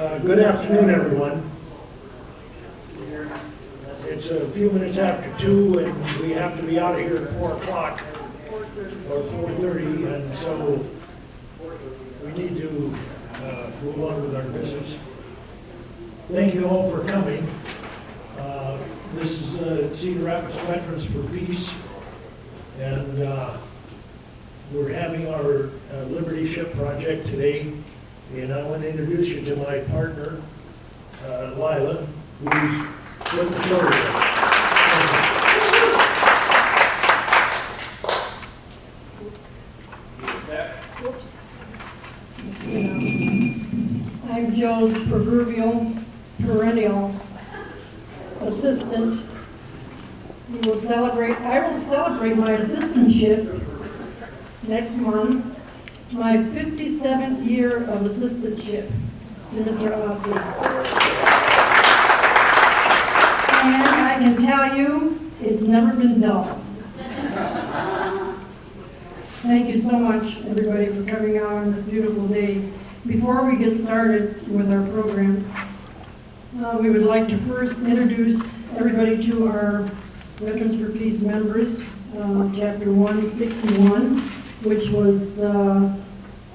Good afternoon, everyone. It's a few minutes after 2, and we have to be out of here at 4 o'clock, or 4:30, and so we need to move on with our business. Thank you all for coming. This is Cedar Rapids Veterans for Peace, and we're having our Liberty Ship project today. And I want to introduce you to my partner, Lila, who's with the show today. I'm Joe's proverbial perennial assistant. I will celebrate my assistantship next month. My 57th year of assistantship to Mr. Ossie. And I can tell you, it's never been dull. Thank you so much, everybody, for coming out on this beautiful day. Before we get started with our program, we would like to first introduce everybody to our Veterans for Peace members, Chapter 161, which was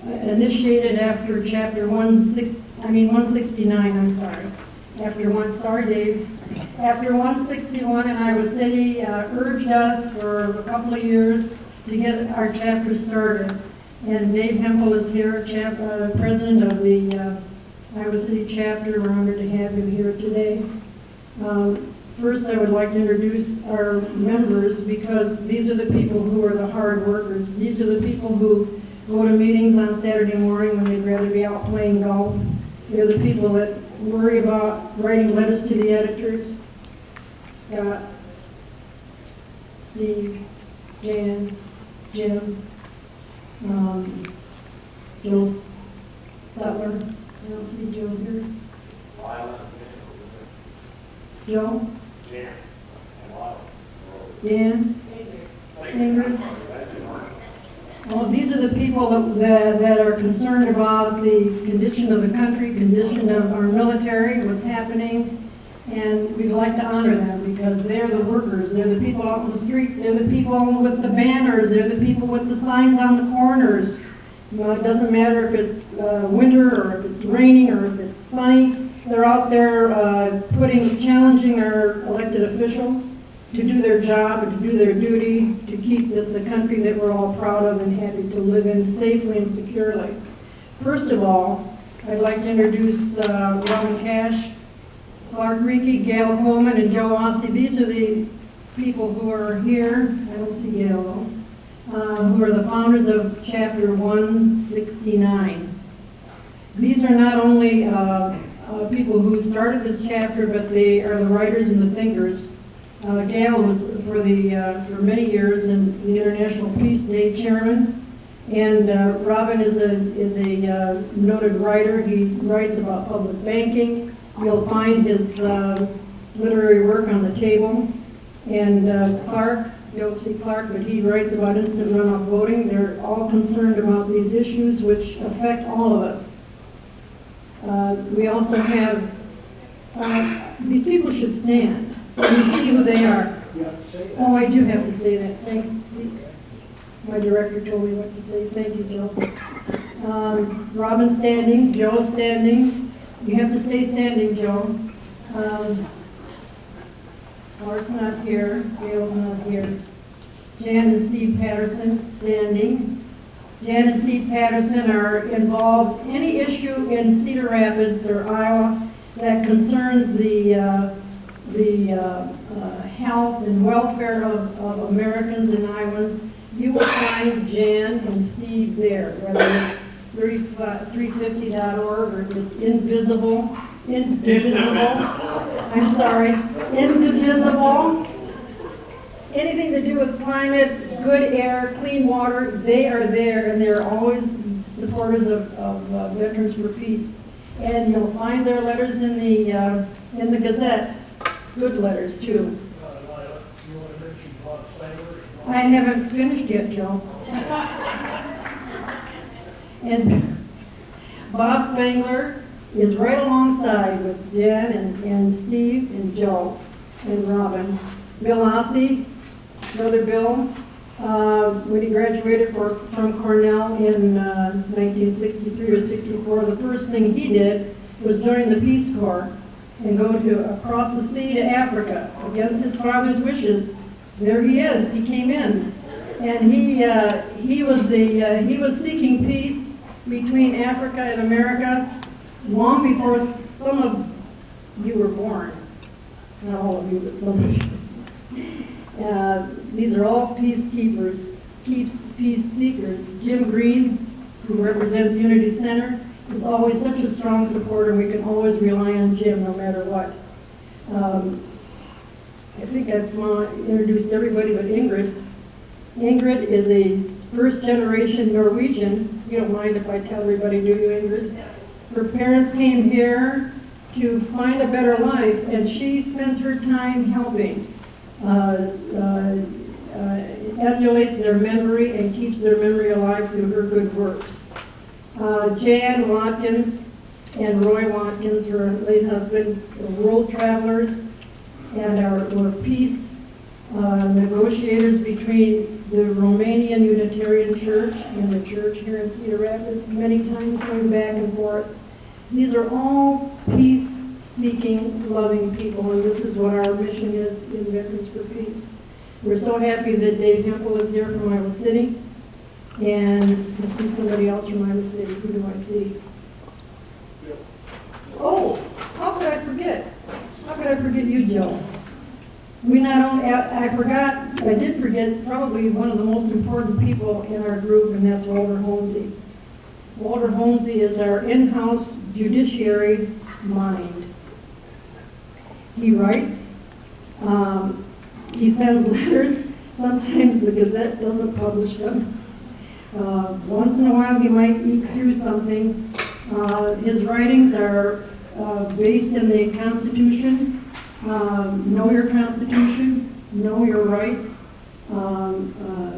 initiated after Chapter 169, I'm sorry. After 161 in Iowa City urged us for a couple of years to get our chapter started. And Dave Hempel is here, president of the Iowa City chapter. We're honored to have him here today. First, I would like to introduce our members, because these are the people who are the hard workers. These are the people who go to meetings on Saturday morning when they'd rather be out playing golf. They're the people that worry about writing letters to the editors. Scott, Steve, Jan, Jim, Joe Stutler. I don't see Joe here. Joe? Dan? Ingrid? Well, these are the people that are concerned about the condition of the country, condition of our military, what's happening, and we'd like to honor them because they're the workers. They're the people out in the street. They're the people with the banners. They're the people with the signs on the corners. You know, it doesn't matter if it's winter or if it's raining or if it's sunny. They're out there challenging our elected officials to do their job and to do their duty, to keep this a country that we're all proud of and happy to live in safely and securely. First of all, I'd like to introduce Robin Cash, Clark Reiki, Gail Coleman, and Joe Ossie. These are the people who are here. I don't see Gail though. Who are the founders of Chapter 169. These are not only people who started this chapter, but they are the writers and the thinkers. Gail was for many years in the International Peace Day chairman, and Robin is a noted writer. He writes about public banking. You'll find his literary work on the table. And Clark, you don't see Clark, but he writes about instant runoff voting. They're all concerned about these issues which affect all of us. We also have, these people should stand so you see who they are. Oh, I do have to say that. Thanks. See, my director told me what to say. Thank you, Joe. Robin standing, Joe standing. You have to stay standing, Joe. Art's not here, Gail's not here. Jan and Steve Patterson standing. Jan and Steve Patterson are involved any issue in Cedar Rapids or Iowa that concerns the health and welfare of Americans and Iowans. You will find Jan and Steve there, whether it's 350.org or if it's indivisible. I'm sorry, indivisible. Anything to do with climate, good air, clean water, they are there, and they're always supporters of Veterans for Peace. And you'll find their letters in the Gazette, good letters too. I haven't finished yet, Joe. And Bob Spangler, is right alongside with Jan and Steve and Joe and Robin. Bill Ossie, brother Bill, when he graduated from Cornell in 1963 or 64, the first thing he did was join the Peace Corps and go across the sea to Africa against his father's wishes. There he is. He came in, and he was seeking peace between Africa and America long before some of you were born. Not all of you, but some of you. These are all peacekeepers, peace seekers. Jim Green, who represents Unity Center, is always such a strong supporter. We can always rely on Jim no matter what. I think I've introduced everybody but Ingrid. Ingrid is a first-generation Norwegian. You don't mind if I tell everybody, do you, Ingrid? Her parents came here to find a better life, and she spends her time helping. Emulates their memory and keeps their memory alive through her good works. Jan Watkins and Roy Watkins, her late husband, are world travelers and were peace negotiators between the Romanian Unitarian Church and the church here in Cedar Rapids, many times going back and forth. These are all peace-seeking, loving people, and this is what our mission is in Veterans for Peace. We're so happy that Dave Hempel is here from Iowa City, and I see somebody else from Iowa City. Who do I see? Oh, how could I forget? How could I forget you, Joe? We not only, I did forget probably one of the most important people in our group, and that's Walter Holmesy. Walter Holmesy is our in-house judiciary mind. He writes, he sends letters. Sometimes the Gazette doesn't publish them. Once in a while he might eke through something. His writings are based in the Constitution. Know your Constitution, know your rights,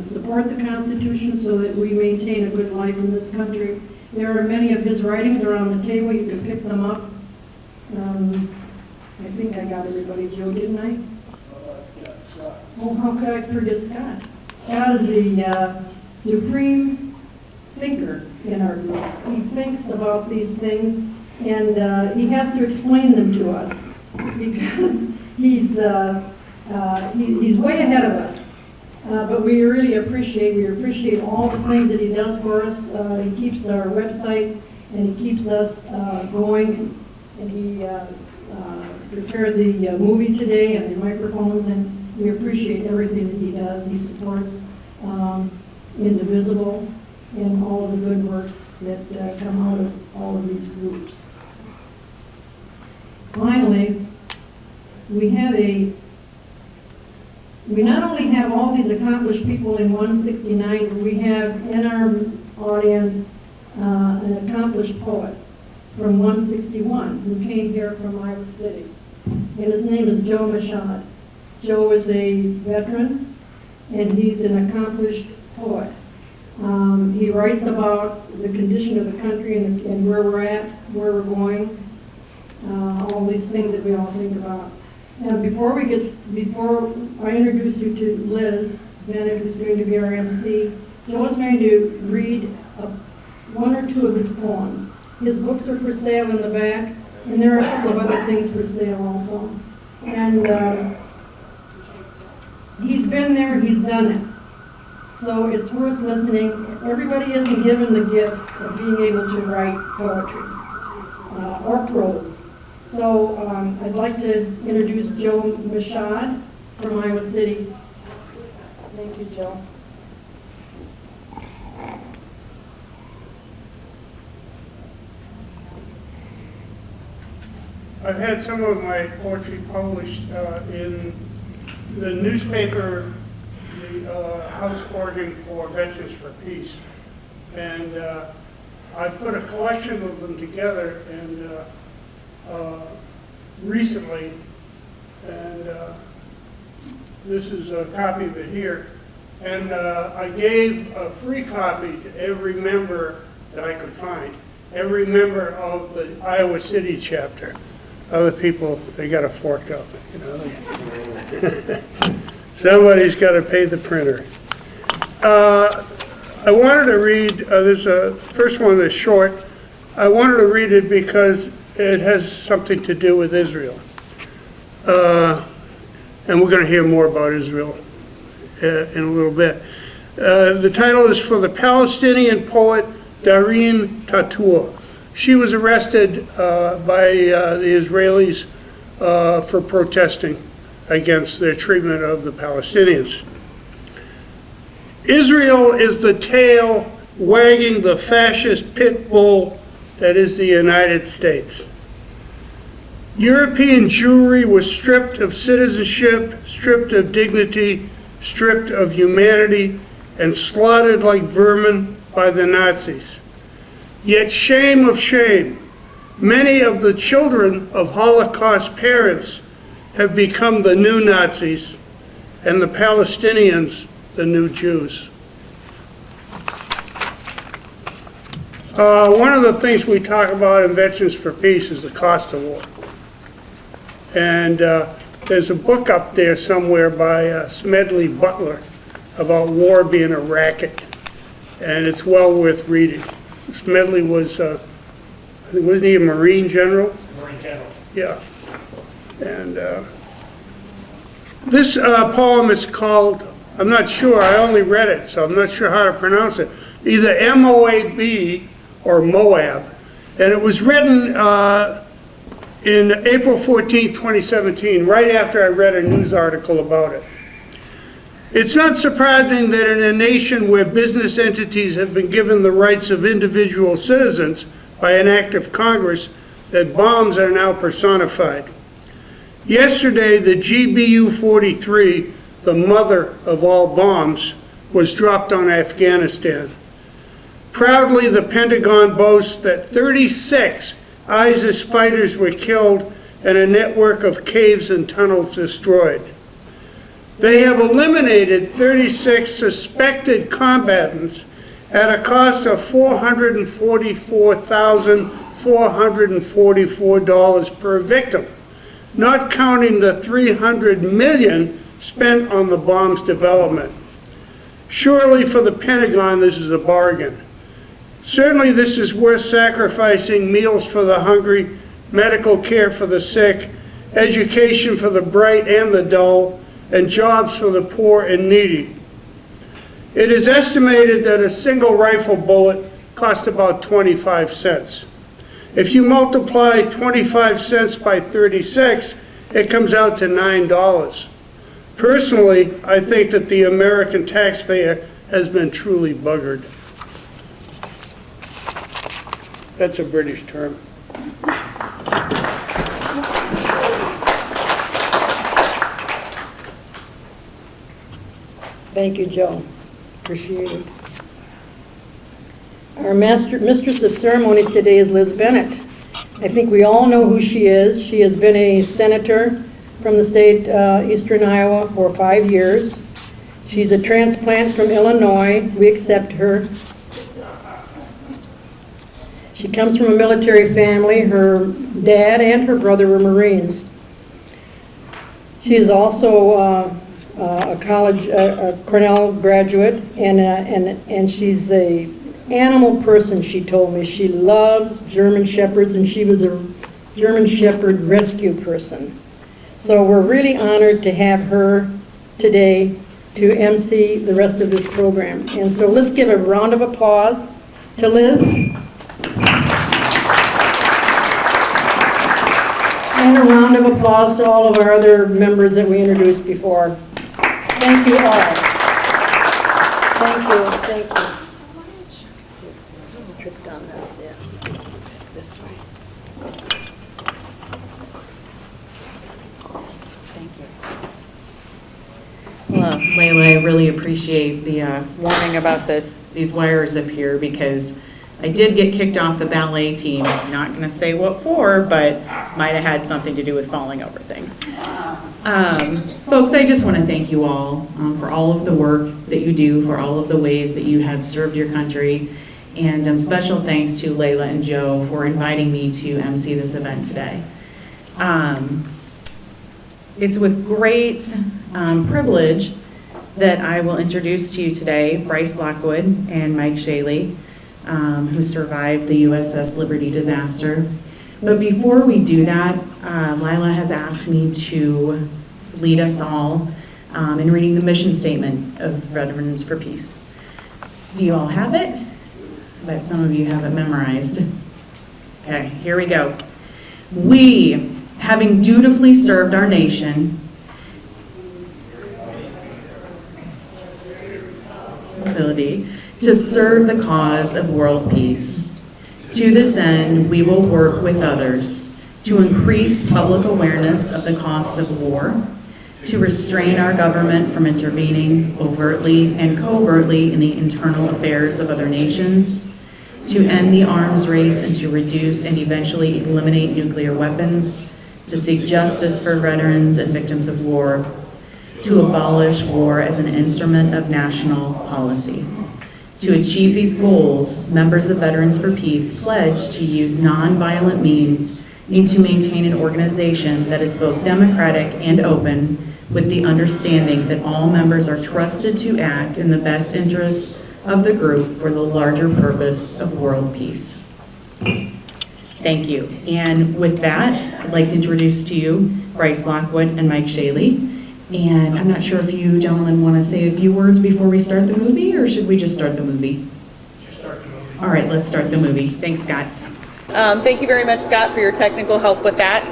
support the Constitution so that we maintain a good life in this country. There are many of his writings around the table. You can pick them up. I think I got everybody, Joe, didn't I? Oh, how could I forget Scott? Scott is the supreme thinker in our group. He thinks about these things, and he has to explain them to us because he's way ahead of us. But we really appreciate all the things that he does for us. He keeps our website, and he keeps us going, and he prepared the movie today and the microphones, and we appreciate everything that he does. He supports Indivisible and all of the good works that come out of all of these groups. Finally, we not only have all these accomplished people in 169, but we have in our audience an accomplished poet from 161 who came here from Iowa City. And his name is Joe Mashad. Joe is a veteran, and he's an accomplished poet. He writes about the condition of the country and where we're at, where we're going, all these things that we all think about. And before I introduce you to Liz Bennett, who's going to be our MC, Joe is going to read one or two of his poems. His books are for sale in the back, and there are a couple of other things for sale also. And he's been there, he's done it. So it's worth listening. Everybody isn't given the gift of being able to write poetry or prose. So I'd like to introduce Joe Mashad from Iowa City. Thank you, Joe. I've had some of my poetry published in the newspaper, the House Organ for Veterans for Peace. And I put a collection of them together and recently, and this is a copy of it here. And I gave a free copy to every member that I could find. every member of the Iowa City chapter. Other people, they got to fork up, you know. Somebody's got to pay the printer. I wanted to read, there's a first one that's short. I wanted to read it because it has something to do with Israel. And we're going to hear more about Israel in a little bit. The title is for the Palestinian poet Dareen Tatur. She was arrested by the Israelis for protesting against their treatment of the Palestinians. Israel is the tail wagging the fascist pit bull that is the United States. European Jewry was stripped of citizenship, stripped of dignity, stripped of humanity, and slaughtered like vermin by the Nazis. Yet shame of shame, many of the children of Holocaust parents have become the new Nazis, and the Palestinians the new Jews. One of the things we talk about in Veterans for Peace is the cost of war. And there's a book up there somewhere by Smedley Butler about war being a racket, and it's well worth reading. Smedley was, wasn't he a Marine general? Marine general. Yeah. And this poem is called, I'm not sure, I only read it, so I'm not sure how to pronounce it, either M-O-A-B or Moab. And it was written in April 14, 2017, right after I read a news article about it. It's not surprising that in a nation where business entities have been given the rights of individual citizens by an act of Congress, that bombs are now personified. Yesterday, the GBU-43, the mother of all bombs, was dropped on Afghanistan. Proudly, the Pentagon boasts that 36 ISIS fighters were killed and a network of caves and tunnels destroyed. They have eliminated 36 suspected combatants at a cost of $444,444 per victim, not counting the $300 million spent on the bomb's development. Surely for the Pentagon, this is a bargain. Certainly this is worth sacrificing meals for the hungry, medical care for the sick, education for the bright and the dull, and jobs for the poor and needy. It is estimated that a single rifle bullet costs about 25 cents. If you multiply 25 cents by 36, it comes out to $9. Personally, I think that the American taxpayer has been truly buggered. That's a British term. Thank you, Joe. Appreciate it. Our mistress of ceremonies today is Liz Bennett. I think we all know who she is. She has been a senator from the state Eastern Iowa for 5 years. She's a transplant from Illinois. We accept her. She comes from a military family. Her dad and her brother were Marines. She is also a Cornell graduate, and she's a animal person, she told me. She loves German Shepherds, and she was a German Shepherd rescue person. So we're really honored to have her today to MC the rest of this program. And so let's give a round of applause to Liz. And a round of applause to all of our other members that we introduced before. Thank you all. Thank you, thank you. Just tripped on this, yeah. This way. Thank you. Well, Layla, I really appreciate the warning about these wires up here, because I did get kicked off the ballet team. I'm not going to say what for, but might have had something to do with falling over things. Folks, I just want to thank you all for all of the work that you do, for all of the ways that you have served your country. And special thanks to Layla and Joe for inviting me to MC this event today. It's with great privilege that I will introduce to you today Bryce Lockwood and Mike Shaley, who survived the U.S.S. Liberty disaster. But before we do that, Lila has asked me to lead us all in reading the mission statement of Veterans for Peace. Do you all have it? I bet some of you have it memorized. Okay, here we go. We, having dutifully served our nation, ability to serve the cause of world peace. To this end, we will work with others to increase public awareness of the costs of war, to restrain our government from intervening overtly and covertly in the internal affairs of other nations, to end the arms race and to reduce and eventually eliminate nuclear weapons, to seek justice for veterans and victims of war, to abolish war as an instrument of national policy. To achieve these goals, members of Veterans for Peace pledge to use nonviolent means and to maintain an organization that is both democratic and open, with the understanding that all members are trusted to act in the best interests of the group for the larger purpose of world peace. Thank you. And with that, I'd like to introduce to you Bryce Lockwood and Mike Shaley. And I'm not sure if you gentlemen want to say a few words before we start the movie, or should we just start the movie? Just start the movie. All right, let's start the movie. Thanks, Scott. Thank you very much, Scott, for your technical help with that.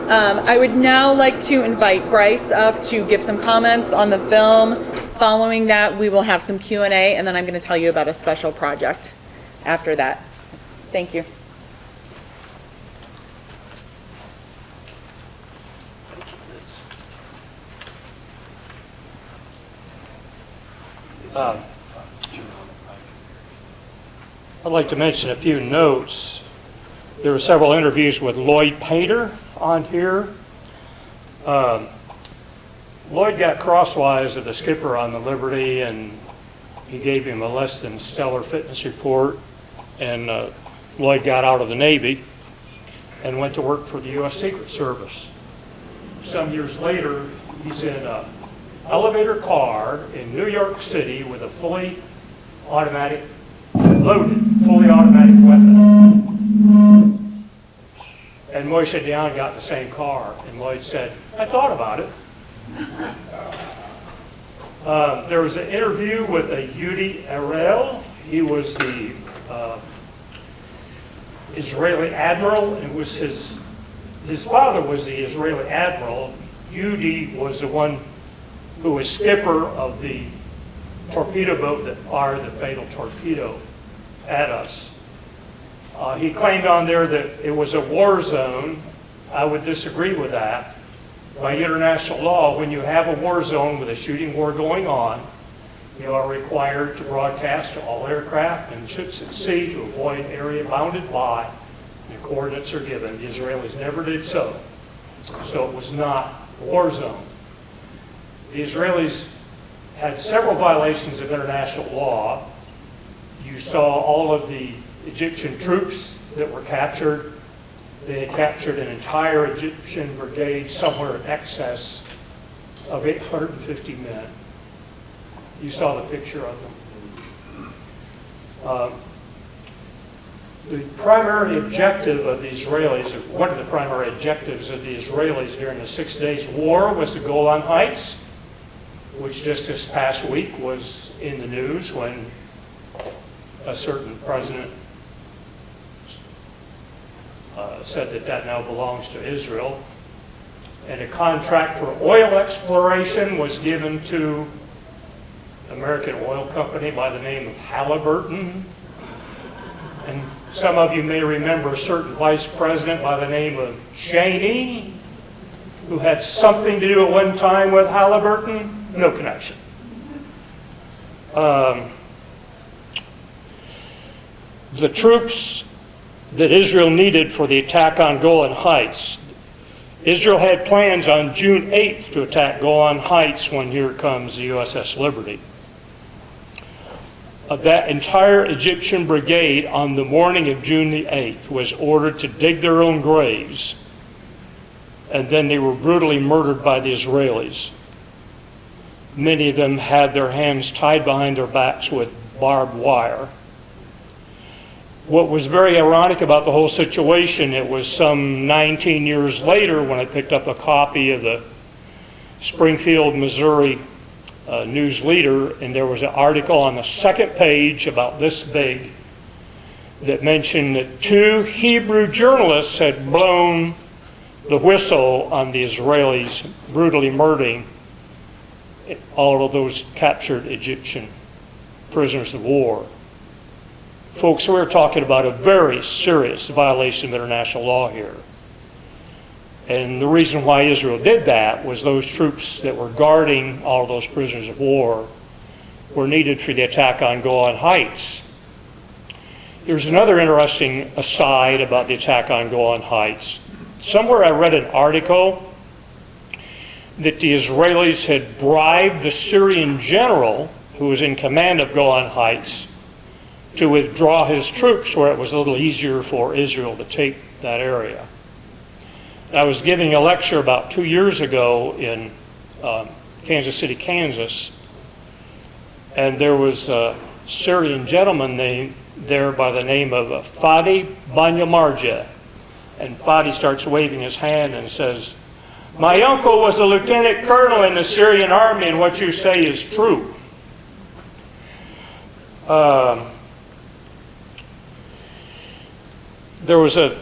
I would now like to invite Bryce up to give some comments on the film. Following that, we will have some Q&A, and then I'm going to tell you about a special project after that. Thank you. I'd like to mention a few notes. There were several interviews with Lloyd Painter on here. Lloyd got crosswise of the skipper on the Liberty, and he gave him a less than stellar fitness report, and Lloyd got out of the Navy and went to work for the U.S. Secret Service. Some years later, he's in an elevator car in New York City with a fully automatic weapon. And Moshe Dayan got in the same car, and Lloyd said, "I thought about it." There was an interview with a Yudi Erel. He was the Israeli admiral, and was his father was the Israeli admiral. Yudi was the one who was skipper of the torpedo boat that fired the fatal torpedo at us. He claimed on there that it was a war zone. I would disagree with that. By international law, when you have a war zone with a shooting war going on, you are required to broadcast to all aircraft and ships at sea to avoid area bounded by. The coordinates are given. The Israelis never did so. So it was not a war zone. The Israelis had several violations of international law. You saw all of the Egyptian troops that were captured. They had captured an entire Egyptian brigade, somewhere in excess of 850 men. You saw the picture of them. The primary objective of the Israelis, or one of the primary objectives of the Israelis during the 6 days war, was the Golan Heights, which just this past week was in the news when a certain president said that that now belongs to Israel. And a contract for oil exploration was given to an American oil company by the name of Halliburton. And some of you may remember a certain vice president by the name of Cheney, who had something to do at one time with Halliburton. No connection. The troops that Israel needed for the attack on Golan Heights. Israel had plans on June 8th to attack Golan Heights when here comes the U.S.S. Liberty. that entire Egyptian brigade on the morning of June the 8th was ordered to dig their own graves, and then they were brutally murdered by the Israelis. Many of them had their hands tied behind their backs with barbed wire. What was very ironic about the whole situation, it was some 19 years later when I picked up a copy of the Springfield, Missouri News Leader, and there was an article on the second page about this big that mentioned that 2 Hebrew journalists had blown the whistle on the Israelis brutally murdering all of those captured Egyptian prisoners of war. Folks, we're talking about a very serious violation of international law here. And the reason why Israel did that was those troops that were guarding all of those prisoners of war were needed for the attack on Golan Heights. Here's another interesting aside about the attack on Golan Heights. Somewhere I read an article that the Israelis had bribed the Syrian general who was in command of Golan Heights to withdraw his troops where it was a little easier for Israel to take that area. I was giving a lecture about 2 years ago in Kansas City, Kansas, and there was a Syrian gentleman there by the name of Fadi Banyamarja. And Fadi starts waving his hand and says, "My uncle was a lieutenant colonel in the Syrian army, and what you say is true." There was a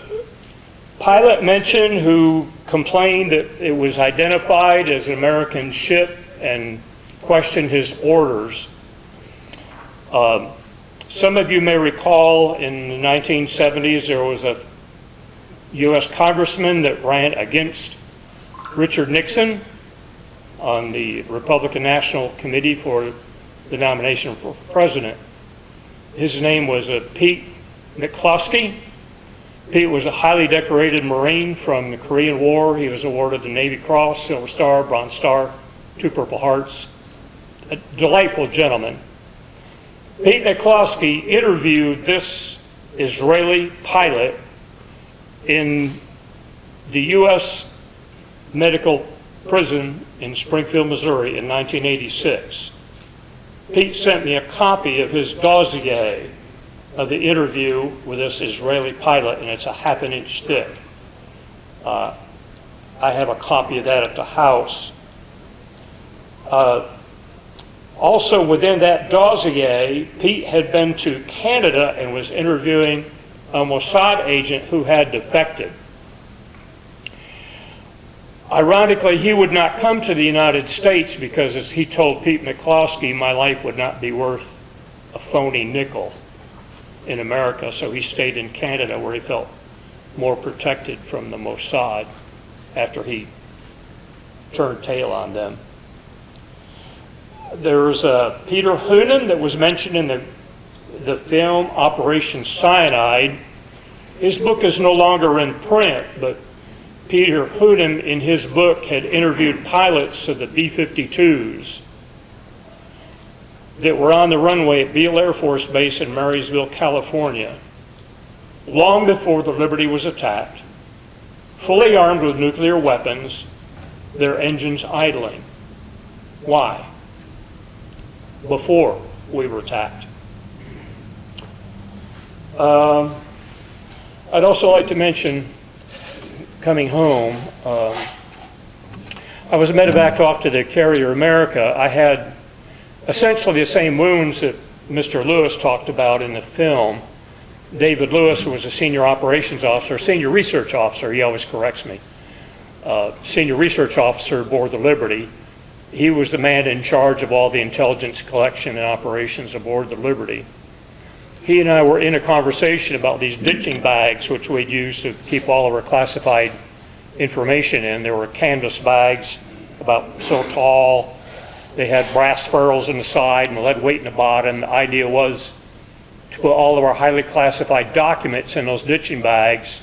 pilot mentioned who complained that it was identified as an American ship and questioned his orders. Some of you may recall in the 1970s there was a U.S. congressman that ran against Richard Nixon on the Republican National Committee for the nomination for president. His name was Pete McCloskey. Pete was a highly decorated Marine from the Korean War. He was awarded the Navy Cross, Silver Star, Bronze Star, 2 Purple Hearts. A delightful gentleman. Pete McCloskey interviewed this Israeli pilot in the U.S. medical prison in Springfield, Missouri in 1986. Pete sent me a copy of his dossier of the interview with this Israeli pilot, and it's a ½ an inch thick. I have a copy of that at the house. Also within that dossier, Pete had been to Canada and was interviewing a Mossad agent who had defected. Ironically, he would not come to the United States because, as he told Pete McCloskey, my life would not be worth a phony nickel in America, so he stayed in Canada where he felt more protected from the Mossad after he turned tail on them. There's Peter Hoonan that was mentioned in the film Operation Cyanide. His book is no longer in print, but Peter Hoonan in his book had interviewed pilots of the B-52s that were on the runway at Beale Air Force Base in Marysville, California, long before the Liberty was attacked, fully armed with nuclear weapons, their engines idling. Why? Before we were attacked. I'd also like to mention, coming home, I was medevaced off to the Carrier America. I had essentially the same wounds that Mr. Lewis talked about in the film. David Lewis, who was a senior operations officer, senior research officer, he always corrects me, senior research officer aboard the Liberty. He was the man in charge of all the intelligence collection and operations aboard the Liberty. He and I were in a conversation about these ditching bags, which we'd use to keep all of our classified information in. There were canvas bags about so tall. They had brass ferrules in the side and lead weight in the bottom. The idea was to put all of our highly classified documents in those ditching bags,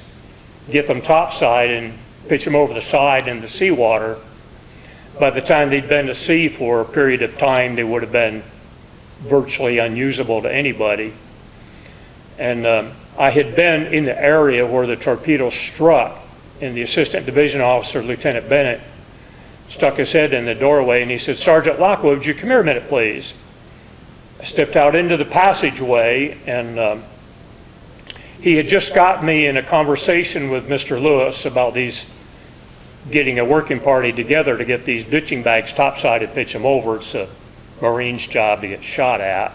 get them topside and pitch them over the side in the seawater. By the time they'd been to sea for a period of time, they would have been virtually unusable to anybody. And I had been in the area where the torpedo struck, and the assistant division officer, Lieutenant Bennett, stuck his head in the doorway and he said, "Sergeant Lockwood, would you come here a minute, please?" I stepped out into the passageway, and he had just got me in a conversation with Mr. Lewis about getting a working party together to get these ditching bags topside and pitch them over. It's a Marine's job to get shot at.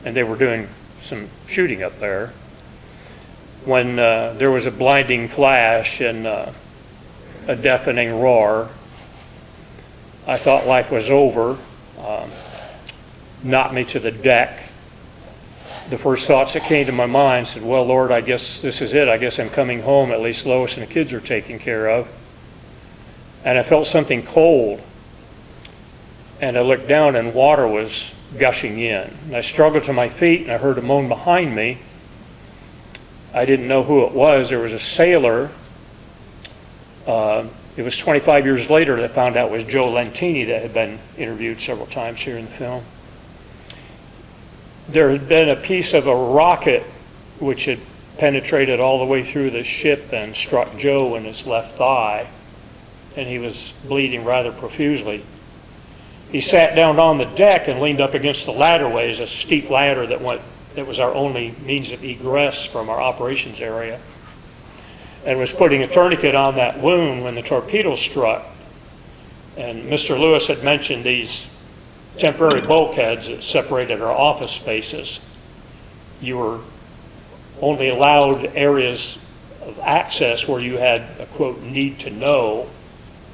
And they were doing some shooting up there when there was a blinding flash and a deafening roar. I thought life was over. Knocked me to the deck. The first thoughts that came to my mind said, well, Lord, I guess this is it. I guess I'm coming home. At least Lois and the kids are taken care of. And I felt something cold. And I looked down and water was gushing in. And I struggled to my feet and I heard a moan behind me. I didn't know who it was. There was a sailor. It was 25 years later that I found out it was Joe Lentini that had been interviewed several times here in the film. There had been a piece of a rocket which had penetrated all the way through the ship and struck Joe in his left thigh, and he was bleeding rather profusely. He sat down on the deck and leaned up against the ladderways, a steep ladder that was our only means of egress from our operations area, and was putting a tourniquet on that wound when the torpedo struck. And Mr. Lewis had mentioned these temporary bulkheads that separated our office spaces. You were only allowed areas of access where you had a, quote, need to know.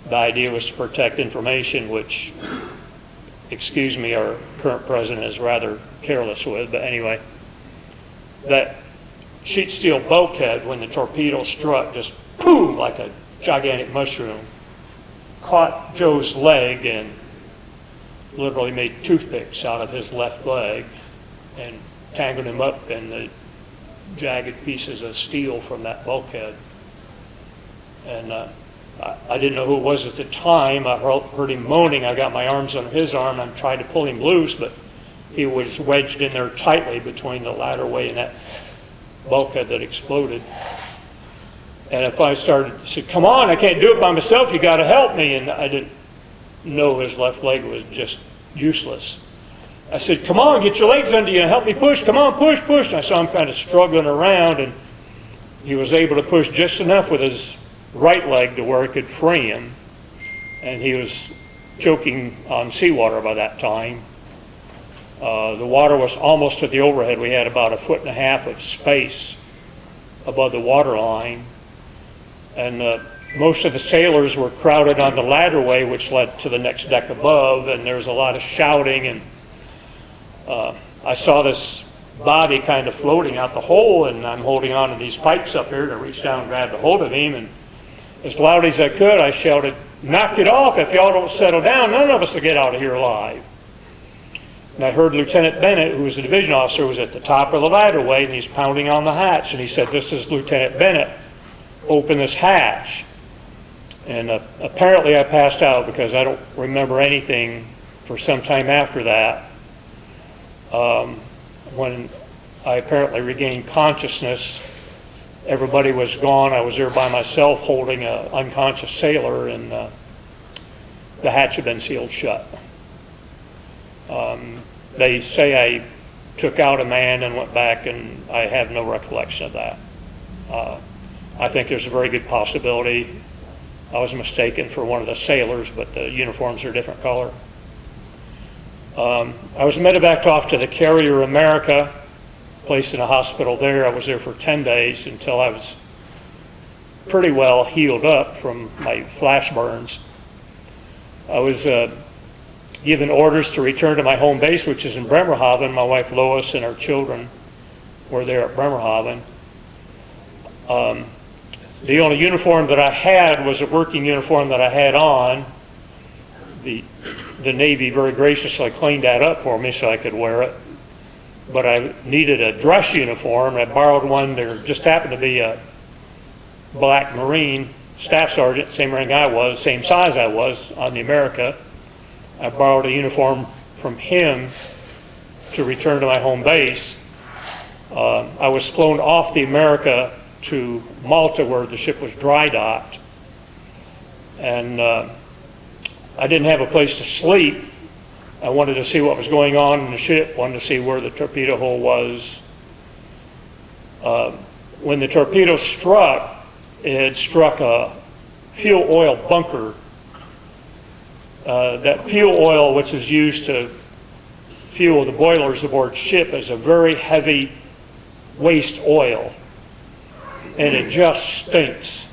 The idea was to protect information, which, excuse me, our current president is rather careless with, but anyway, that sheet steel bulkhead, when the torpedo struck, just boom, like a gigantic mushroom, caught Joe's leg and literally made toothpicks out of his left leg and tangled him up in the jagged pieces of steel from that bulkhead. And I didn't know who it was at the time. I heard him moaning. I got my arms under his arm and tried to pull him loose, but he was wedged in there tightly between the ladderway and that bulkhead that exploded. And if I said, come on, I can't do it by myself, you got to help me. And I didn't know his left leg was just useless. I said, come on, get your legs under you and help me push. Come on, push, push. And I saw him kind of struggling around, and he was able to push just enough with his right leg to where it could free him. And he was choking on seawater by that time. The water was almost at the overhead. We had about 1.5 feet of space above the water line. And most of the sailors were crowded on the ladderway, which led to the next deck above, and there was a lot of shouting. And I saw this body kind of floating out the hole, and I'm holding on to these pipes up here to reach down and grab a hold of him. And as loud as I could, I shouted, knock it off. If y'all don't settle down, none of us will get out of here alive. And I heard Lieutenant Bennett, who was the division officer, was at the top of the ladderway, and he's pounding on the hatch. And he said, this is Lieutenant Bennett. Open this hatch. And apparently I passed out because I don't remember anything for some time after that. When I apparently regained consciousness, everybody was gone. I was there by myself holding an unconscious sailor, and the hatch had been sealed shut. They say I took out a man and went back, and I have no recollection of that. I think there's a very good possibility I was mistaken for one of the sailors, but the uniforms are a different color. I was medevaced off to the Carrier America, placed in a hospital there. I was there for 10 days until I was pretty well healed up from my flash burns. I was given orders to return to my home base, which is in Bremerhaven. My wife Lois and our children were there at Bremerhaven. The only uniform that I had was a working uniform that I had on. The Navy very graciously cleaned that up for me so I could wear it. But I needed a dress uniform. I borrowed one. There just happened to be a black Marine staff sergeant, same rank I was, same size I was on the America. I borrowed a uniform from him to return to my home base. I was flown off the America to Malta where the ship was dry docked. And I didn't have a place to sleep. I wanted to see what was going on in the ship, wanted to see where the torpedo hole was. When the torpedo struck, it had struck a fuel oil bunker. That fuel oil, which is used to fuel the boilers aboard ship, is a very heavy waste oil, and it just stinks.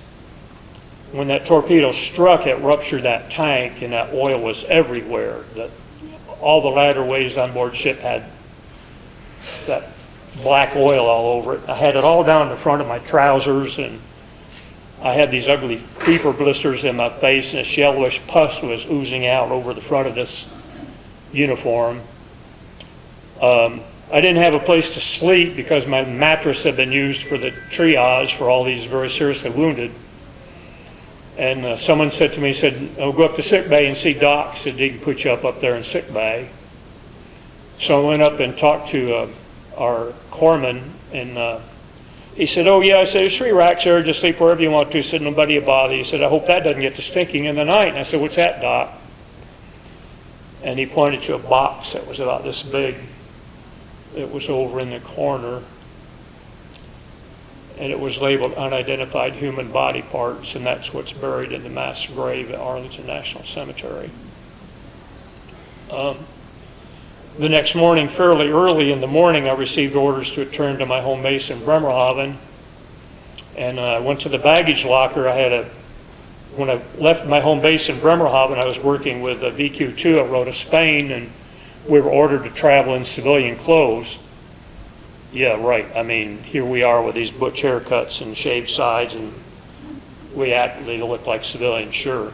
When that torpedo struck, it ruptured that tank, and that oil was everywhere. All the ladderways on board ship had that black oil all over it. I had it all down the front of my trousers, and I had these ugly fever blisters in my face, and this yellowish pus was oozing out over the front of this uniform. I didn't have a place to sleep because my mattress had been used for the triage for all these very seriously wounded. And someone said to me, "Oh, go up to sick bay and see Doc. Said he can put you up there in sick bay." So I went up and talked to our corpsman, and he said, "Oh yeah," I said, "there's 3 racks there, just sleep wherever you want to." He said, "Nobody will bother you." He said, "I hope that doesn't get to stinking in the night." And I said, "What's that, Doc?" And he pointed to a box that was about this big. It was over in the corner, and it was labeled unidentified human body parts, and that's what's buried in the mass grave at Arlington National Cemetery. The next morning, fairly early in the morning, I received orders to return to my home base in Bremerhaven, and I went to the baggage locker. When I left my home base in Bremerhaven, I was working with a VQ2 at Rota, Spain, and we were ordered to travel in civilian clothes. Yeah, right. I mean, here we are with these butch haircuts and shaved sides, and we actually look like civilians, sure.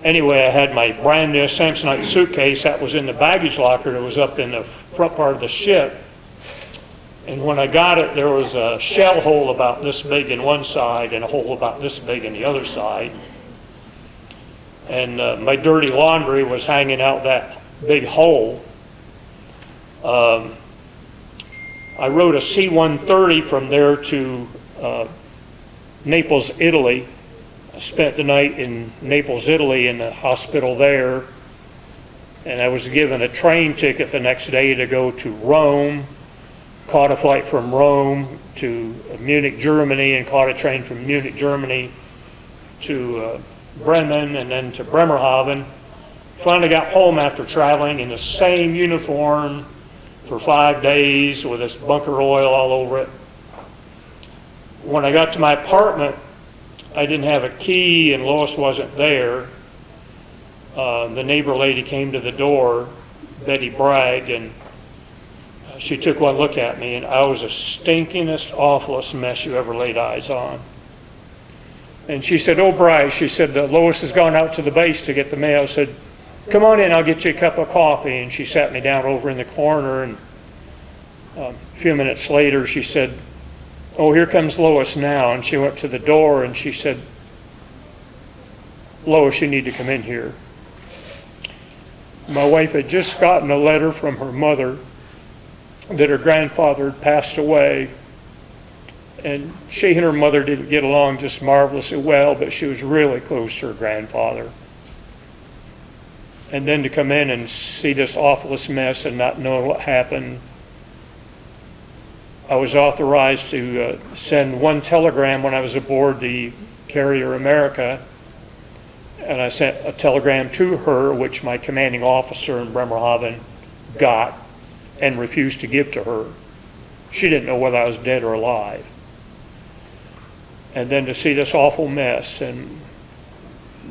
Anyway, I had my brand new Samsonite suitcase that was in the baggage locker that was up in the front part of the ship. And when I got it, there was a shell hole about this big in one side and a hole about this big in the other side. And my dirty laundry was hanging out that big hole. I rode a C-130 from there to Naples, Italy. I spent the night in Naples, Italy in the hospital there, and I was given a train ticket the next day to go to Rome, caught a flight from Rome to Munich, Germany, and caught a train from Munich, Germany to Bremen and then to Bremerhaven. Finally got home after traveling in the same uniform for 5 days with this bunker oil all over it. When I got to my apartment, I didn't have a key and Lois wasn't there. The neighbor lady came to the door, Betty Bragg, and she took one look at me, and I was the stinkingest, awfulest mess you ever laid eyes on. And she said, "Oh, Bryce," she said, "Lois has gone out to the base to get the mail." I said, "Come on in, I'll get you a cup of coffee." And she sat me down over in the corner, and a few minutes later she said, "Oh, here comes Lois now." And she went to the door and she said, "Lois, you need to come in here." My wife had just gotten a letter from her mother that her grandfather had passed away. And she and her mother didn't get along just marvelously well, but she was really close to her grandfather. And then to come in and see this awfulest mess and not know what happened. I was authorized to send one telegram when I was aboard the carrier America, and I sent a telegram to her, which my commanding officer in Bremerhaven got and refused to give to her. She didn't know whether I was dead or alive. And then to see this awful mess, and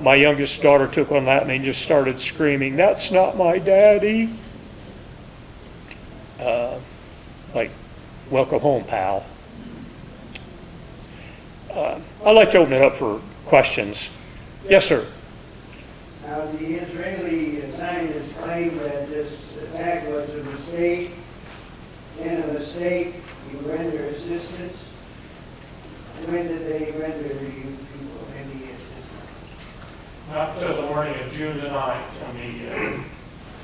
my youngest daughter took one at me and just started screaming, "That's not my daddy." Like, welcome home, pal. I'd like to open it up for questions. Yes, sir. Now, the Israeli scientists claim that this attack was a mistake. In a mistake, you render assistance. When did they render you people any assistance? Not until the morning of June the 9th, when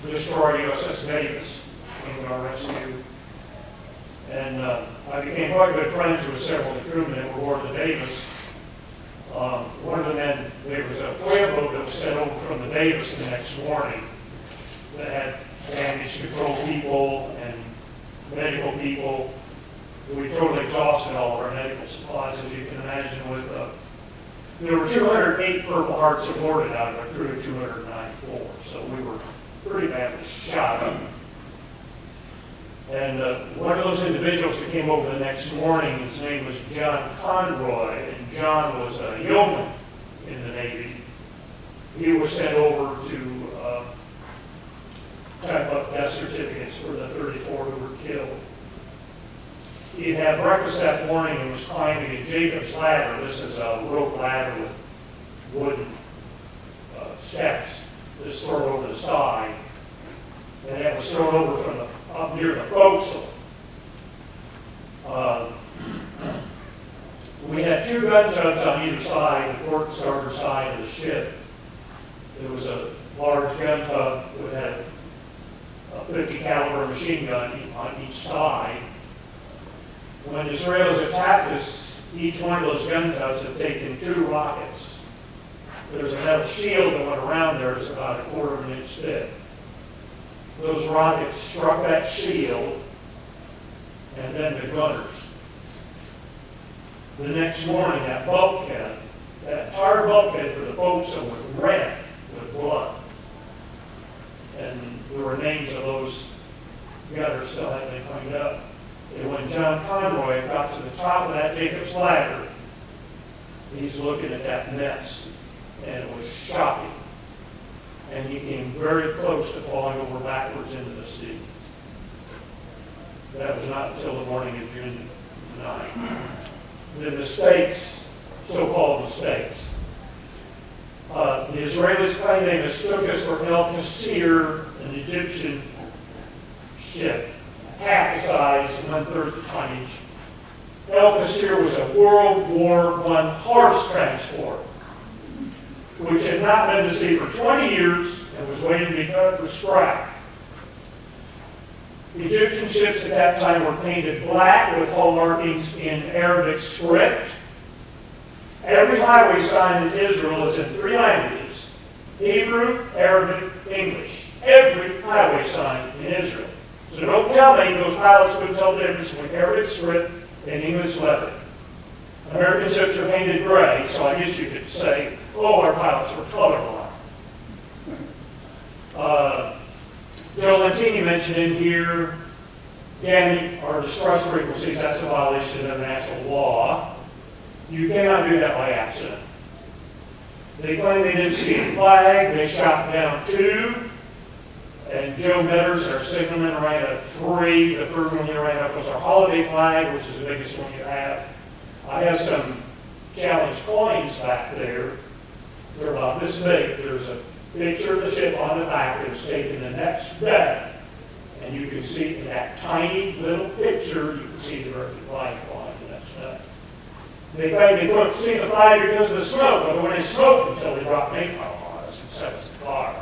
the destroyer U.S.S. Davis came to our rescue. And I became quite good friends with several of the crewmen that were aboard the Davis. One of the men, there was a whaleboat that was sent over from the Davis the next morning that had damage control people and medical people. We totally exhausted all of our medical supplies, as you can imagine. There were 208 Purple Hearts awarded out of a crew of 294, so we were pretty badly shot up. And one of those individuals that came over the next morning, his name was John Conroy, and John was a yeoman in the Navy. He was sent over to type up death certificates for the 34 who were killed. He had breakfast that morning and was climbing a Jacob's ladder. This is a rope ladder with wooden steps that's thrown over the side. And it was thrown over from up near the forecastle. We had 2 gun tubs on either side, the port and starboard side of the ship. There was a large gun tub that had a 50 caliber machine gun on each side. When the Israelis attacked us, each one of those gun tubs had taken 2 rockets. There's a metal shield that went around there that's about 1/4 of an inch thick. Those rockets struck that shield and then the gunners. The next morning, that bulkhead, that entire bulkhead for the forecastle was red with blood. And there were names of those gunners still hadn't been cleaned up. And when John Conroy got to the top of that Jacob's ladder, he's looking at that mess, and it was shocking. And he came very close to falling over backwards into the sea. That was not until the morning of June 9. The mistakes, so-called mistakes. The Israelis claim they mistook us for El-Qasir, an Egyptian ship, half the size, 1/3 the tonnage. El-Qasir was a World War I horse transport, which had not been to sea for 20 years and was waiting to be cut for scrap. Egyptian ships at that time were painted black with hull markings in Arabic script. Every highway sign in Israel is in 3 languages: Hebrew, Arabic, English. Every highway sign in Israel. So don't tell me those pilots couldn't tell the difference between Arabic script and English lettering. American ships are painted gray, so I guess you could say, oh, our pilots were colorblind. Joe Lentini mentioned in here, jamming or distress frequencies, that's a violation of national law. You cannot do that by accident. They claim they didn't see a flag, they shot down 2, and Joe Metters, our signalman, ran a 3. The third one he ran up was our holiday flag, which is the biggest one you have. I have some challenge coins back there. They're about this big. There's a picture of the ship on the back that was taken the next day. And you can see in that tiny little picture, you can see the American flag flying the next day. They claim they couldn't see the flag because of the smoke, but when they smoked until they dropped napalm on us and set us afire.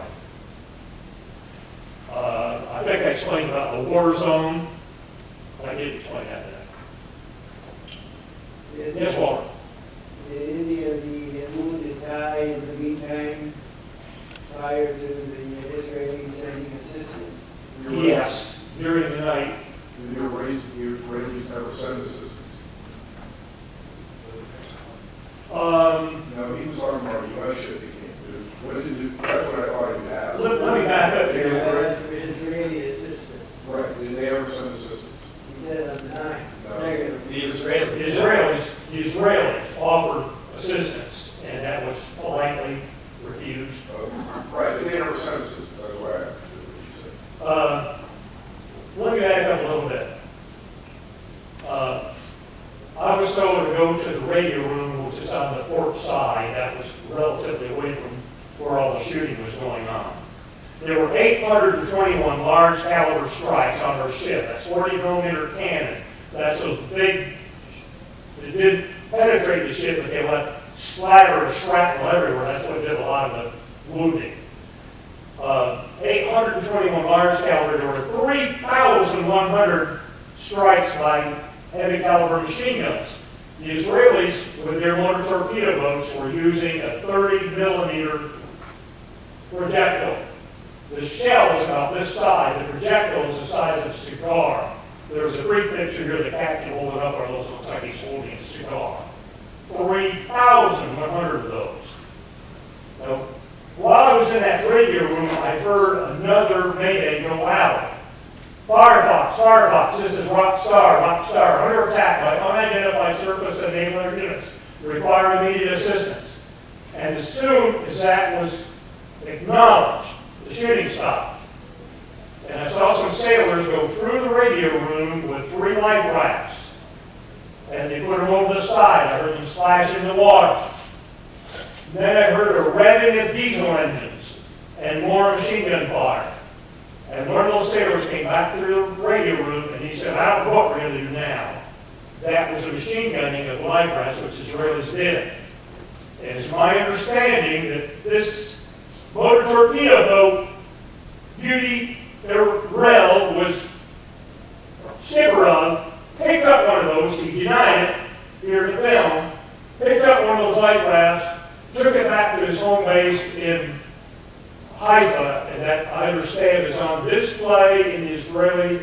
I think I explained about the war zone. I did explain that today. Yes, Walter. Did any of the wounded die in the meantime prior to the Israelis sending assistance? Yes, during the night. The Israelis never send assistance. No, he was talking about a U.S. ship he came to. What did you, that's what I thought he'd ask. Let me back up here. That's for Israeli assistance. Right, did they ever send assistance? He said on the 9th. No. The Israelis offered assistance, and that was politely refused. Right, but they never sent assistance, that's why I understood what you said. Let me back up a little bit. I was told to go to the radio room, which is on the port side. That was relatively away from where all the shooting was going on. There were 821 large caliber strikes on our ship. That's 40-millimeter cannon. That's those big, it didn't penetrate the ship, but they left splatter of shrapnel everywhere. That's what did a lot of the wounding. 821 large caliber. There were 3,100 strikes by heavy caliber machine guns. The Israelis, with their motor torpedo boats, were using a 30-millimeter projectile. The shell is about this size. The projectile is the size of a cigar. There's a brief picture here of the captain holding up one of those. Looks like he's holding a cigar. 3,100 of those. Now, while I was in that radio room, I heard another mayday go out. Firefox, Firefox, this is Rockstar, under attack by unidentified surface and naval units requiring immediate assistance. And as soon as that was acknowledged, the shooting stopped. And I saw some sailors go through the radio room with 3 life rafts. And they put them over the side. I heard them splash in the water. Then I heard a revving of diesel engines and more machine gun fire. And one of those sailors came back to the radio room and he said, I don't know what we're going to do now. That was a machine gunning of life rafts, which Israelis did. And it's my understanding that this motor torpedo boat, Beauty Rel, was skipper of, picked up one of those, he denied it here in the film, picked up one of those life rafts, took it back to his home base in Haifa, and that, I understand, is on display in the Israeli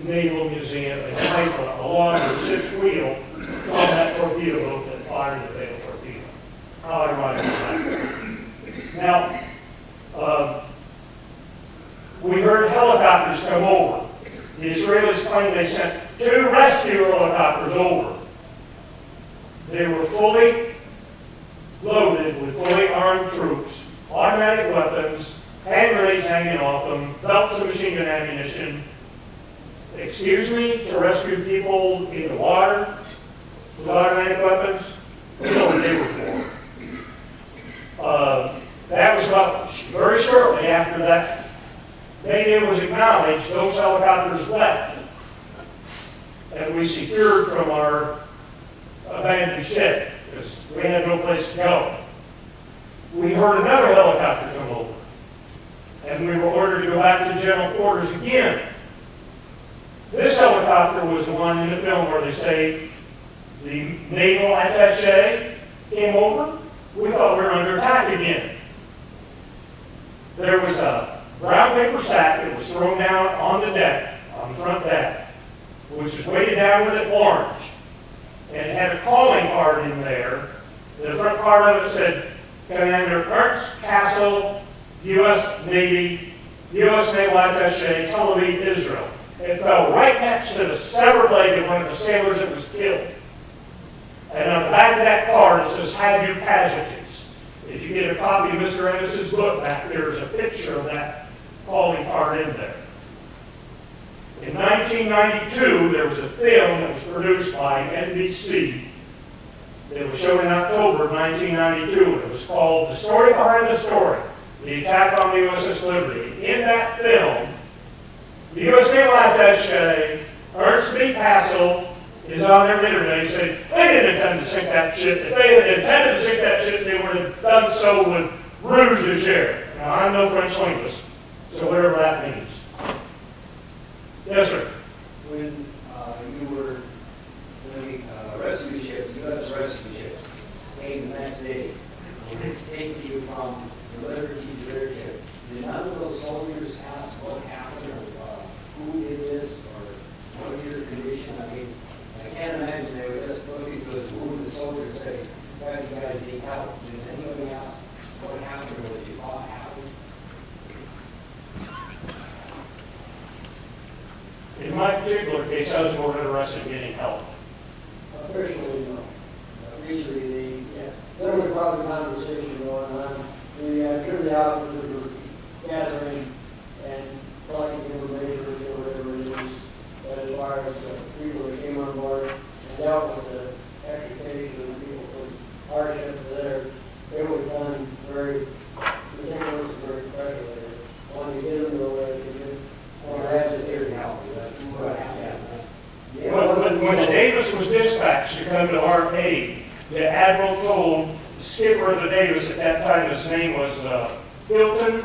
Naval Museum in Haifa, along with the ship's wheel on that torpedo boat that fired the fatal torpedo. How ironic is that? Now, we heard helicopters come over. The Israelis claimed they sent 2 rescue helicopters over. They were fully loaded with fully armed troops, automatic weapons, hand grenades hanging off them, belts of machine gun ammunition. Excuse me, to rescue people in the water with automatic weapons? We know what they were for. That was about very shortly after that mayday was acknowledged, those helicopters left. And we secured from our abandoned ship, because we had no place to go. We heard another helicopter come over, and we were ordered to go back to general quarters again. This helicopter was the one in the film where they say the naval attaché came over. We thought we were under attack again. There was a brown paper sack that was thrown down on the deck, on the front deck, which was weighted down with it orange, and it had a calling card in there. The front part of it said, Commander Ernst Castle, U.S. Navy, U.S. Naval Attaché, Tel Aviv, Israel. It fell right next to the severed leg of one of the sailors that was killed. And on the back of that card, it says, have you casualties? If you get a copy of Mr. Ennis's book back, there's a picture of that calling card in there. In 1992, there was a film that was produced by NBC. It was shown in October of 1992, and it was called The Story Behind the Story, The Attack on the U.S.S. Liberty. In that film, the U.S. Naval Attaché, Ernst B. Castle, is on their internet. He said, they didn't intend to sink that ship. If they had intended to sink that ship, they would have done so with rouge de guerre. Now, I'm no French linguist, so whatever that means. Yes, sir. When you were doing rescue ships, U.S. rescue ships, came the next day, taking you from the Liberty to their ship, did none of those soldiers ask what happened or who did this or what was your condition? I mean, I can't imagine they were just looking to his wounded soldier and say, you guys need help. Did anybody ask what happened or what you thought happened? In my particular case, I was more interested in getting help. Personally, no. Usually, there was probably conversation going on. The officers were gathering and collecting information or whatever it is. But as far as the people that came on board and dealt with the extrication of the people from our ship to theirs, it was done very meticulous and very professionally. When you get them to go where they can, Well, that's just here to help you. That's what happened. When the Davis was dispatched to come to our aid, the admiral told the skipper of the Davis at that time, his name was Hilton,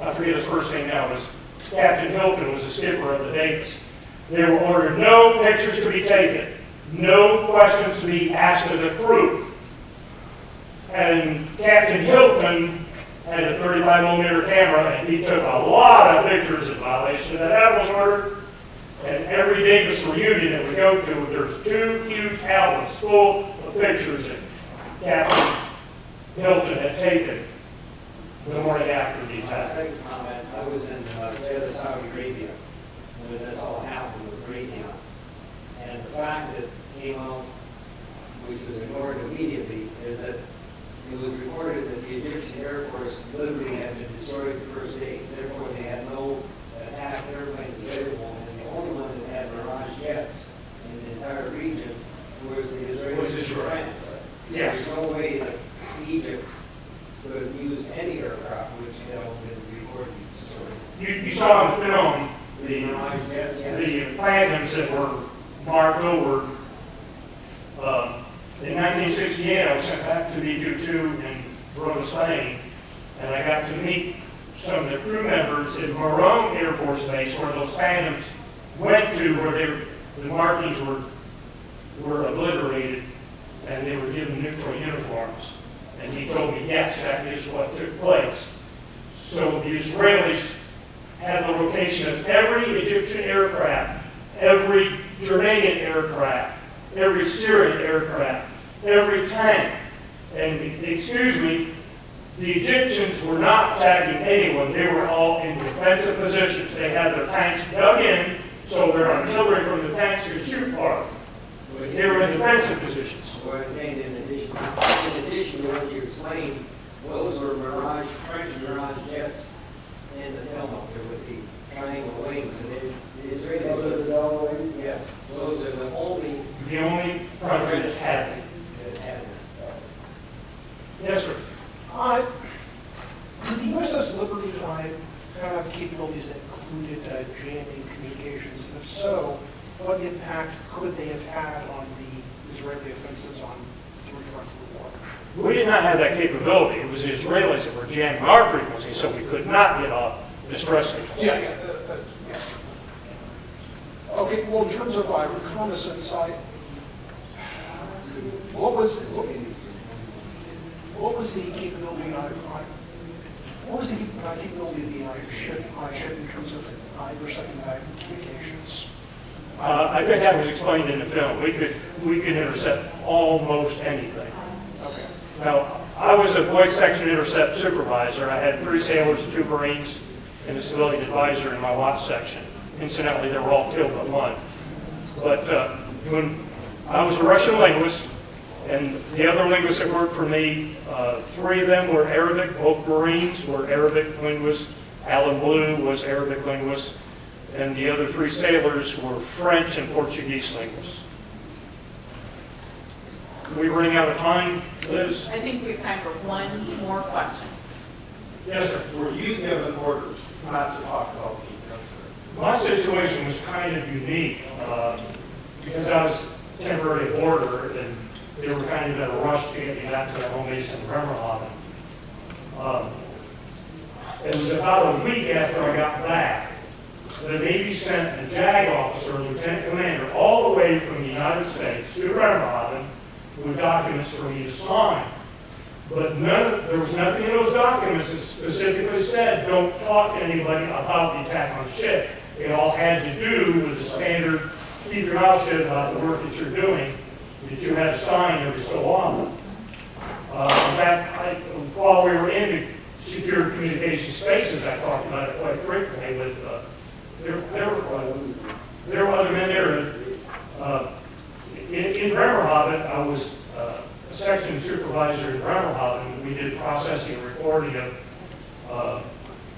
I forget his first name now, was Captain Hilton was the skipper of the Davis. They were ordered no pictures to be taken, no questions to be asked of the crew. And Captain Hilton had a 35mm camera, and he took a lot of pictures in violation of the Admiral's order. And every Davis reunion that we go to, there's 2 huge albums full of pictures that Captain Hilton had taken the morning after the My attack. second comment, I was in Jeddah, Saudi Arabia, when this all happened with Raytheon. And the fact that came out, which was ignored immediately, is that it was reported that the Egyptian Air Force literally had been destroyed the first day. Therefore, they had no attack airplanes available, and the only one that had Mirage jets in the entire region was the Israelis and France. Yes. There's no way that Egypt could have used any aircraft which had been reported destroyed. You saw in the film Mirage jets, yes. the Phantoms that were marked over. In 1968, I was sent back to BQ-2 in Rome, Spain, and I got to meet some of the crew members at Morone Air Force Base, where those Phantoms went to, where the markings were obliterated, and they were given neutral uniforms. And he told me, yes, that is what took place. So the Israelis had the location of every Egyptian aircraft, every Jordanian aircraft, every Syrian aircraft, every tank. And excuse me, the Egyptians were not attacking anyone. They were all in defensive positions. They had their tanks dug in so their artillery from the tanks could shoot far. They were in defensive positions. What I'm saying, in addition to what you explained, those were French Mirage jets in the film up there with the triangle wings, and the Israelis. Those are the double wings? Yes, those are the only country that had them. that had them. Yes, sir. Did the U.S.S. Liberty have capabilities that included jamming communications? And if so, what impact could they have had on the Israeli offensives on 3 fronts of the war? We did not have that capability. It was the Israelis that were jamming our frequency, so we could not get off distress signals. Yes. Okay, well, in terms of reconnaissance, what was the capability of the ship in terms of intercepting communications? I think that was explained in the film. We could intercept almost anything. Okay. Now, I was a voice section intercept supervisor. I had 3 sailors, 2 Marines, and a civilian advisor in my watch section. Incidentally, they were all killed but 1. But when I was a Russian linguist, and the other linguists that worked for me, 3 of them were Arabic. Both Marines were Arabic linguists. Alan Blue was Arabic linguist. And the other 3 sailors were French and Portuguese linguists. We running out of time, Liz? I think we have time for one more question. Yes, sir. Were you given orders not to talk about the incident? My situation was kind of unique because I was temporary border, and they were kind of in a rush to get me back to the home base in Bremerhaven. It was about a week after I got back. The Navy sent a JAG officer, lieutenant commander, all the way from the United States to Bremerhaven with documents for me to sign. But there was nothing in those documents that specifically said, don't talk to anybody about the attack on the ship. It all had to do with the standard, keep your mouth shut about the work that you're doing, that you had to sign every so often. In fact, while we were in the secure communication spaces, I talked about it quite frequently with, there were other men there. In Bremerhaven, I was a section supervisor in Bremerhaven. We did processing and recording of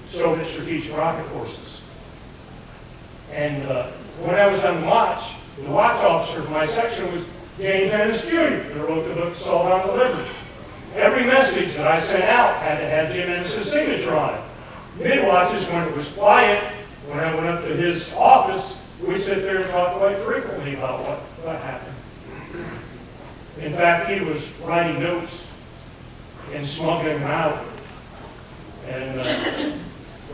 Soviet strategic rocket forces. And when I was on watch, the watch officer for my section was James Ennis Jr., who wrote the book Assault on the Liberty. Every message that I sent out had to have Jim Ennis' signature on it. Mid-watches, when it was quiet, when I went up to his office, we'd sit there and talk quite frequently about what happened. In fact, he was writing notes and smuggling them out. And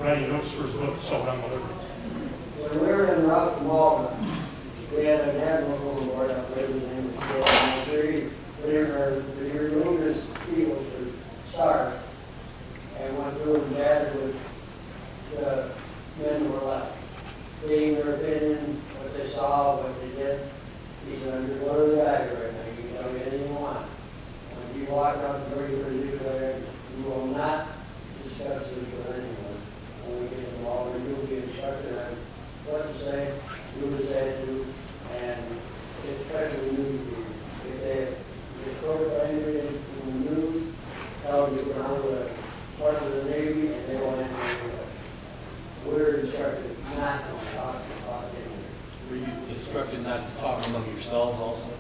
writing notes for his book, sold on Liberty. When we were in Rock Malta, we had an admiral overboard, I believe his name was when he removed his eagles or stars and went through and gathered with the men who were left, getting their opinion, what they saw, what they did. He said, I'm just one of the guys right now. You can tell me anything you want. When you walk out the door, you will not discuss this with anyone. When we get involved, you will be instructed on what to say, who to say it to, and especially news readers. If they get quoted by anybody in the news, tell them you can hold a part of the Navy and they will answer anyway. We're instructed not to talk about anything. Were you instructed not to talk among yourselves also?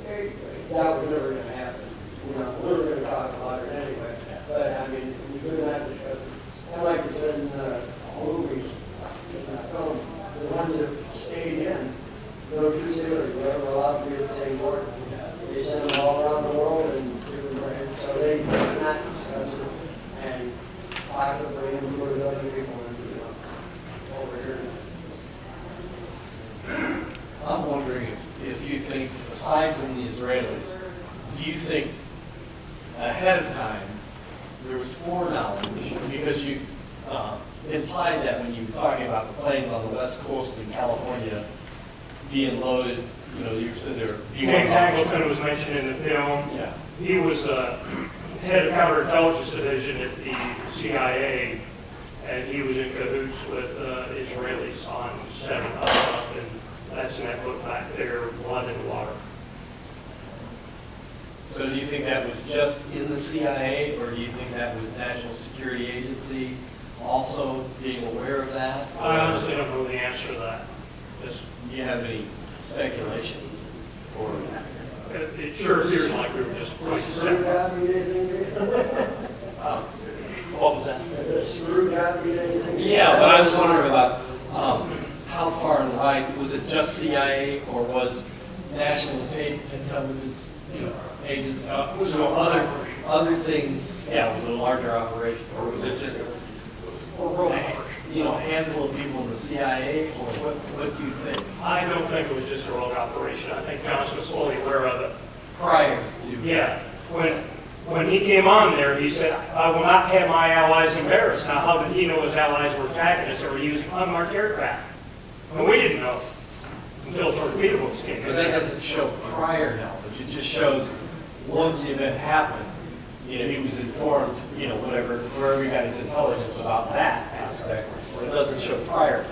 That was never going to happen. You know, we were going to talk about it anyway. But I mean, we could not discuss it. And like it said in the movies, in the film, the ones that stayed in, no two sailors were ever allowed to be at the same port. They sent them all around the world, and so they could not discuss it and possibly influence other people over here. I'm wondering if you think, aside from the Israelis, do you think ahead of time there was foreknowledge? Because you implied that when you were talking about the planes on the west coast in California being loaded, you know, you said they're... James Angleton was mentioned in the film. Yeah. He was head of counterintelligence division at the CIA, and he was in cahoots with Israelis on setting up, and that's in that book back there, Blood in the Water. So do you think that was just in the CIA, or do you think that was National Security Agency also being aware of that? I honestly don't know the answer to that. Do you have any speculation? Or it sure appears like we were just Screw set. job, you did anything? what was that? The screw job, you did anything? Yeah, but I'm wondering about how far and wide, was it just CIA, or was National Intelligence, agents, was there other things? Yeah, was it a larger operation, or was it just a handful of people in the CIA, or what do you think? I don't think it was just a rogue operation. I think Johnson was fully aware of it. Prior to... Yeah. When he came on there, he said, I will not have my allies embarrassed. Now, how did he know his allies were attacking us or were using unmarked aircraft? Well, we didn't know until torpedo boats came in. But that doesn't show prior knowledge. It just shows once the event happened, he was informed, wherever he got his intelligence about that aspect. But it doesn't show prior.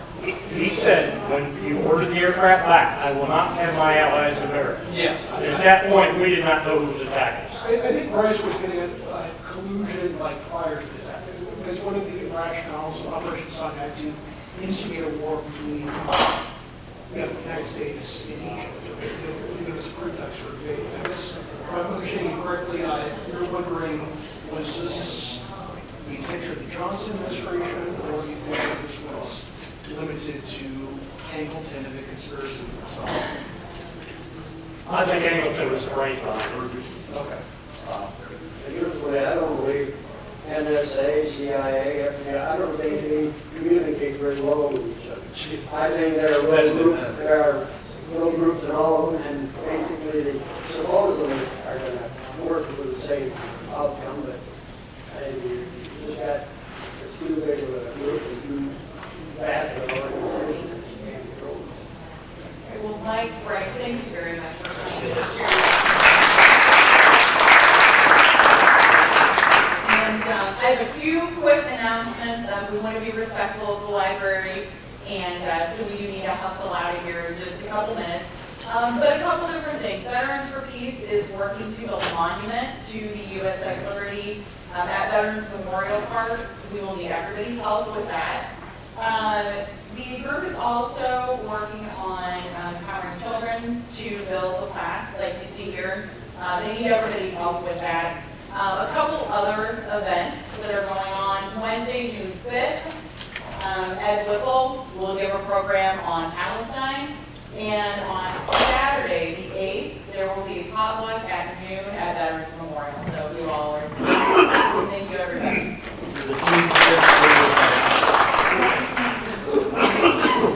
He said, when you ordered the aircraft back, I will not have my allies embarrassed. Yeah. And at that point, we did not know who was attacking us. I think Bryce was getting a collusion prior to this, because one of the rationales of Operation Sun had to instigate a war between the United States and Egypt. It was a pretext for invading. I guess, if I'm understanding you correctly, you're wondering, was this the intention of the Johnson administration, or do you think that this was limited to Angleton and the conspiracy itself? I think Angleton was the brain behind it. Okay. I don't believe NSA, CIA, FBI, I don't think they communicate very well with each other. I think there are little groups in all of them, and basically they supposedly are going to work for the same outcome, but I think you just got, it's too big of a group and too vast of an organization that you can't control. Okay, well, Mike, Bryce, thank you very much for coming. And I have a few quick announcements. We want to be respectful of the library, and so we do need to hustle out of here in just a couple minutes. But a couple different things. Veterans for Peace is working to build a monument to the U.S.S. Liberty at Veterans Memorial Park. We will need everybody's help with that. The group is also working on empowering children to build the plaques like you see here. They need everybody's help with that. A couple other events that are going on. Wednesday, June 5th, Ed Whipple will give a program on Palestine.